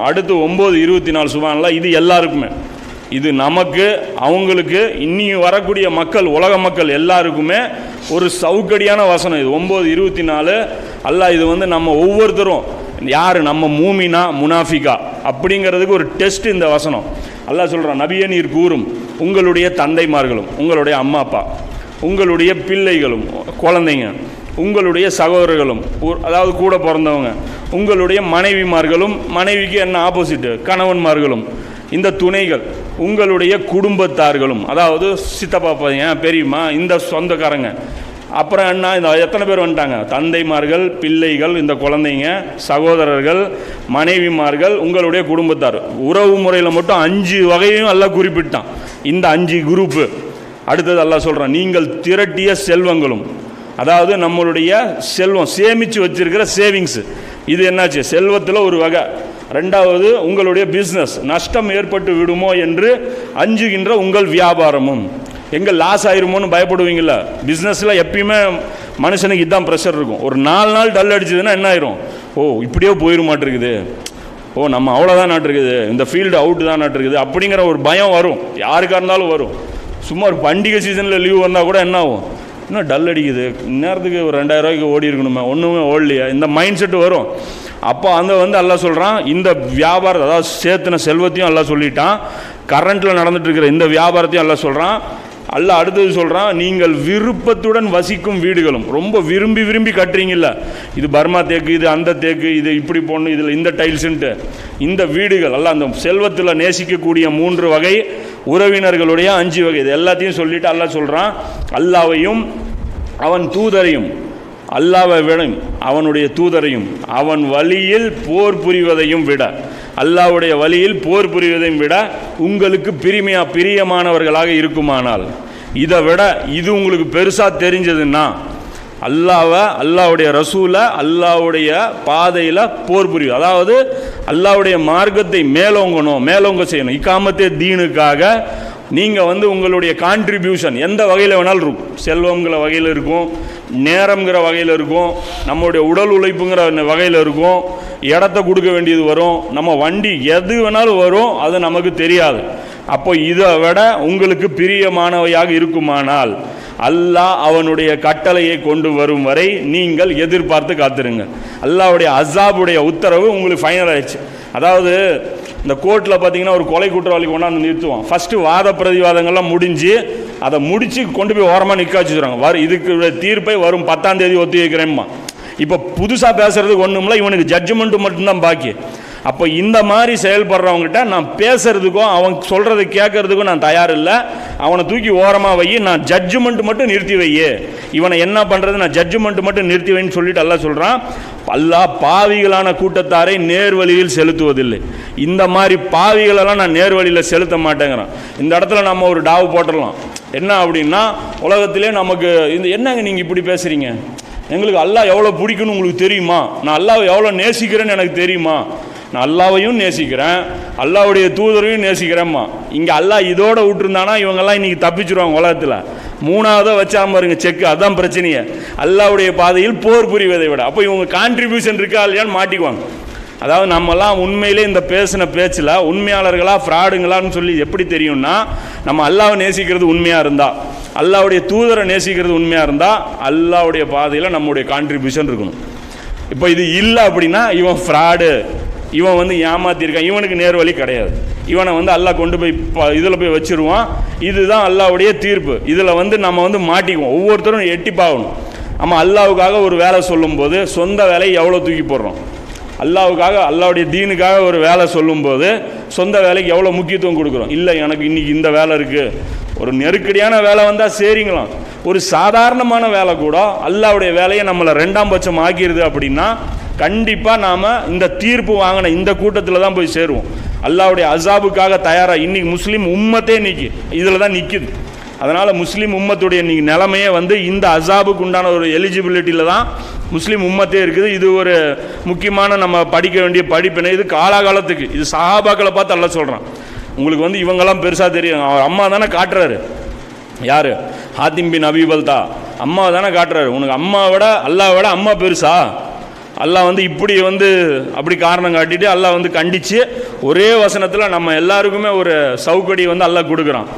அடுத்து 9:24 சுப்ஹானல்லாஹ். இது எல்லாருக்குமே, இது நமக்கு, அவங்களுக்கு, இன்னி வரக்கூடிய மக்கள், உலக மக்கள் எல்லாருக்குமே ஒரு சவுக்கடியான வசனம். இது 9:24. அல்லாஹ் இது வந்து நம்ம ஒவ்வொருத்தரும் யார், நம்ம மூமினா முனாஃபிகா அப்படிங்கிறதுக்கு ஒரு டெஸ்ட் இந்த வசனம். அல்லாஹ் சொல்கிறான், நபியே நீர் கூறும், உங்களுடைய தந்தைமார்களும், உங்களுடைய அம்மா அப்பா, உங்களுடைய பிள்ளைகளும் குழந்தைங்க, உங்களுடைய சகோதரர்களும், அதாவது கூட பிறந்தவங்க, உங்களுடைய மனைவிமார்களும், மனைவிக்கு என்ன ஆப்போசிட்டு கணவன்மார்களும், இந்த துணைகள், உங்களுடைய குடும்பத்தார்களும், அதாவது சித்தப்பா பையன், பெரியம்மா, இந்த சொந்தக்காரங்க, அப்புறம் என்ன, இந்த எத்தனை பேர் வந்துட்டாங்க, தந்தைமார்கள், பிள்ளைகள், இந்த குழந்தைங்க, சகோதரர்கள், மனைவிமார்கள், உங்களுடைய குடும்பத்தார். உறவு முறையில் மட்டும் 5 வகையும் எல்லாம் குறிப்பிட்டான், இந்த 5 குரூப்பு. அடுத்தது அல்லாஹ் சொல்கிறான், நீங்கள் திரட்டிய செல்வங்களும், அதாவது நம்மளுடைய செல்வம், சேமித்து வச்சிருக்கிற சேவிங்ஸு, இது என்னாச்சு, செல்வத்தில் ஒரு வகை. ரெண்டாவது, உங்களுடைய பிஸ்னஸ் நஷ்டம் ஏற்பட்டு விடுமோ என்று அஞ்சுகின்ற உங்கள் வியாபாரமும். எங்கே லாஸ் ஆயிருமோன்னு பயப்படுவீங்கள, பிஸ்னஸில் எப்பயுமே மனுஷனுக்கு இதுதான் ப்ரெஷர் இருக்கும். ஒரு 4 நாள் டல் அடிச்சதுன்னா என்ன ஆயிரும், ஓ இப்படியே போயிட மாட்டிருக்குது, ஓ நம்ம அவ்வளோதான் நாட்டிருக்குது, இந்த ஃபீல்டு அவுட்டு தான் நாட்டிருக்குது அப்படிங்கிற ஒரு பயம் வரும், யாருக்காக இருந்தாலும் வரும். சும்மா ஒரு பண்டிகை சீசனில் லீவ் வந்தால் கூட என்ன ஆகும், இன்னும் டல் அடிக்குது, இந்நேரத்துக்கு ஒரு 2000 ரூபாய்க்கு ஓடி இருக்கணுமே, ஒன்றுமே ஓடலையா, இந்த மைண்ட் செட்டு வரும். அப்போ அந்த வந்து அல்லாஹ் சொல்கிறான், இந்த வியாபாரம், அதாவது சேர்த்துன செல்வத்தையும் அல்லாஹ் சொல்லிட்டான், கரண்ட்டில் நடந்துட்டு இருக்கிற இந்த வியாபாரத்தையும் அல்லாஹ் சொல்கிறான். அல்லாஹ் அடுத்தது சொல்கிறான், நீங்கள் விருப்பத்துடன் வசிக்கும் வீடுகளும், ரொம்ப விரும்பி விரும்பி கட்டுறீங்கல்ல, இது பர்மா தேக்கு, இது அந்த தேக்கு, இது இப்படி போடணும், இதில் இந்த டைல்ஸுன்ட்டு, இந்த வீடுகள் அல்லாஹ் அந்த செல்வத்தில் நேசிக்கக்கூடிய 3 வகை, உறவினர்களுடைய 5 வகை, இது எல்லாத்தையும் சொல்லிவிட்டு அல்லாஹ் சொல்கிறான், அல்லாஹ்வையும் அவன் தூதரையும், அல்லாஹ்வை விட அவனுடைய தூதரையும் அவன் வழியில் போர் புரிவதையும் விட, அல்லாஹ்வுடைய வழியில் போர் புரிவதையும் விட உங்களுக்கு பிரியமானவர்களாக இருக்குமானால், இதை விட இது உங்களுக்கு பெருசாக தெரிஞ்சதுன்னா, அல்லாஹ்வுடைய ரசூலை, அல்லாஹ்வுடைய பாதையில் போர் புரியும், அதாவது அல்லாஹ்வுடைய மார்க்கத்தை மேலோங்க செய்யணும். இக்காமத்தே தீனுக்காக நீங்கள் வந்து உங்களுடைய கான்ட்ரிபியூஷன் எந்த வகையில் வேணாலும் இருக்கும், செல்வங்கிற வகையில் இருக்கும், நேரங்கிற வகையில் இருக்கும், நம்மளுடைய உடல் உழைப்புங்கிற வகையில் இருக்கும், இடத்த கொடுக்க வேண்டியது வரும், நம்ம வண்டி எது வேணாலும் வரும், அது நமக்கு தெரியாது. அப்போ இதை விட உங்களுக்கு பிரியமானவையாக இருக்குமானால் அல்லாஹ் அவனுடைய கட்டளையை கொண்டு வரும் வரை நீங்கள் எதிர்பார்த்து காத்திருங்க. அல்லாஹ்வுடைய அஸாபுடைய உத்தரவு உங்களுக்கு ஃபைனல் ஆயிடுச்சு. அதாவது இந்த கோர்ட்டில் பார்த்தீங்கன்னா ஒரு கொலை குற்றவாளி கொண்டாந்து நிறுத்துவோம், ஃபஸ்ட்டு வாத பிரதிவாதங்கள்லாம் முடிஞ்சு அதை முடித்து கொண்டு போய் ஓரமாக நிற்க வச்சுக்கிறாங்க, இதுக்கு தீர்ப்பை வரும் 10ஆம் தேதி ஒத்தி வைக்கிறேம்மா. இப்போ புதுசாக பேசுகிறதுக்கு ஒன்றும்ல, இவனுக்கு ஜட்ஜ்மெண்ட்டு மட்டும்தான் பாக்கி. அப்போ இந்த மாதிரி செயல்படுறவங்ககிட்ட நான் பேசுறதுக்கும் அவன் சொல்கிறத கேட்கறதுக்கும் நான் தயார் இல்லை, அவனை தூக்கி ஓரமாக வை, நான் ஜட்ஜ்மெண்ட் மட்டும் நிறுத்தி வையே, இவனை என்ன பண்ணுறது, நான் ஜட்ஜ்மெண்ட் மட்டும் நிறுத்தி வைன்னு சொல்லிட்டு அல்லாஹ் சொல்கிறான். அல்லாஹ் பாவிகளான கூட்டத்தாரை நேர்வழியில் செலுத்துவதில்லை, இந்த மாதிரி பாவிகளெல்லாம் நான் நேர்வழியில் செலுத்த மாட்டேங்கிறான். இந்த இடத்துல நம்ம ஒரு டாவு போட்டுடலாம், என்ன அப்படின்னா, உலகத்திலே நமக்கு இந்த என்னங்க நீங்கள் இப்படி பேசுகிறீங்க, எங்களுக்கு அல்லாஹ் எவ்வளோ பிடிக்குன்னு உங்களுக்கு தெரியுமா, நான் அல்லாஹ் எவ்வளோ நேசிக்கிறேன்னு எனக்கு தெரியுமா, நான் அல்லாஹ்வையும் நேசிக்கிறேன், அல்லாஹ்வுடைய தூதரையும் நேசிக்கிறேம்மா. இங்கே அல்லாஹ் இதோட விட்டுருந்தானா இவங்கெல்லாம் இன்றைக்கி தப்பிச்சுருவாங்க உலகத்தில். 3ஆவதாக வச்சாம பாருங்க செக்கு, அதுதான் பிரச்சனையே, அல்லாஹ்வுடைய பாதையில் போர் புரிவதை விட. அப்போ இவங்க கான்ட்ரிபியூஷன் இருக்கா இல்லையான்னு மாட்டிக்குவாங்க. அதாவது நம்மலாம் உண்மையிலே இந்த பேசின பேச்சில் உண்மையாளர்களா ஃப்ராடுங்களான்னு சொல்லி எப்படி தெரியும்னா, நம்ம அல்லாஹ்வை நேசிக்கிறது உண்மையாக இருந்தால், அல்லாஹ்வுடைய தூதரை நேசிக்கிறது உண்மையாக இருந்தால், அல்லாஹ்வுடைய பாதையில் நம்முடைய கான்ட்ரிபியூஷன் இருக்கணும். இப்போ இது இல்லை அப்படின்னா இவன் ஃப்ராடு, இவன் வந்து ஏமாத்திருக்கான், இவனுக்கு நேர்வழி கிடையாது, இவனை வந்து அல்லாஹ் கொண்டு போய் இதில் போய் வச்சிருவான். இதுதான் அல்லாஹ்வுடைய தீர்ப்பு. இதில் வந்து நம்ம வந்து மாட்டிக்குவோம், ஒவ்வொருத்தரும் எட்டி பார்க்கணும். நம்ம அல்லாஹ்வுக்காக ஒரு வேலை சொல்லும்போது சொந்த வேலையை எவ்வளோ தூக்கி போடுறோம், அல்லாஹ்வுக்காக அல்லாஹ்வுடைய தீனுக்காக ஒரு வேலை சொல்லும்போது சொந்த வேலைக்கு எவ்வளோ முக்கியத்துவம் கொடுக்குறோம். இல்லை எனக்கு இன்றைக்கி இந்த வேலை இருக்குது, ஒரு நெருக்கடியான வேலை வந்தால் சரிங்களாம், ஒரு சாதாரணமான வேலை கூட அல்லாஹ்வுடைய வேலையை நம்மளை 2ஆம் பட்சம் ஆக்கிடுது அப்படின்னா கண்டிப்பாக நாம் இந்த தீர்ப்பு வாங்கின இந்த கூட்டத்தில் தான் போய் சேருவோம். அல்லாஹ்வுடைய அஸாபுக்காக தயாராக இன்றைக்கி முஸ்லீம் உம்மத்தே நிற்கி இதில் தான் நிற்கிது. அதனால் முஸ்லீம் உம்மத்துடைய இன்றைக்கி நிலைமையே வந்து இந்த அஸாபுக்கு உண்டான ஒரு எலிஜிபிலிட்டியில் தான் முஸ்லீம் உம்மத்தே இருக்குது. இது ஒரு முக்கியமான நம்ம படிக்க வேண்டிய படிப்பினை, இது காலாகாலத்துக்கு. இது சஹாபாக்களை பார்த்து அல்லாஹ் சொல்கிறான், உங்களுக்கு வந்து இவங்கெல்லாம் பெருசாக தெரியும், அவர் அம்மா தானே காட்டுறாரு, யார், ஹாத்திம் பின் அபி பல்தா அம்மா தானே காட்டுறாரு, உனக்கு அம்மாவை விட அல்லாஹ்வை விட அம்மா பெருசா, அல்லாஹ் வந்து இப்படி வந்து அப்படி காரணம் காட்டிட்டு அல்லாஹ் வந்து கண்டித்து ஒரே வசனத்தில் நம்ம எல்லாருக்குமே ஒரு சவுக்கடி வந்து அல்லாஹ் கொடுக்குறான்.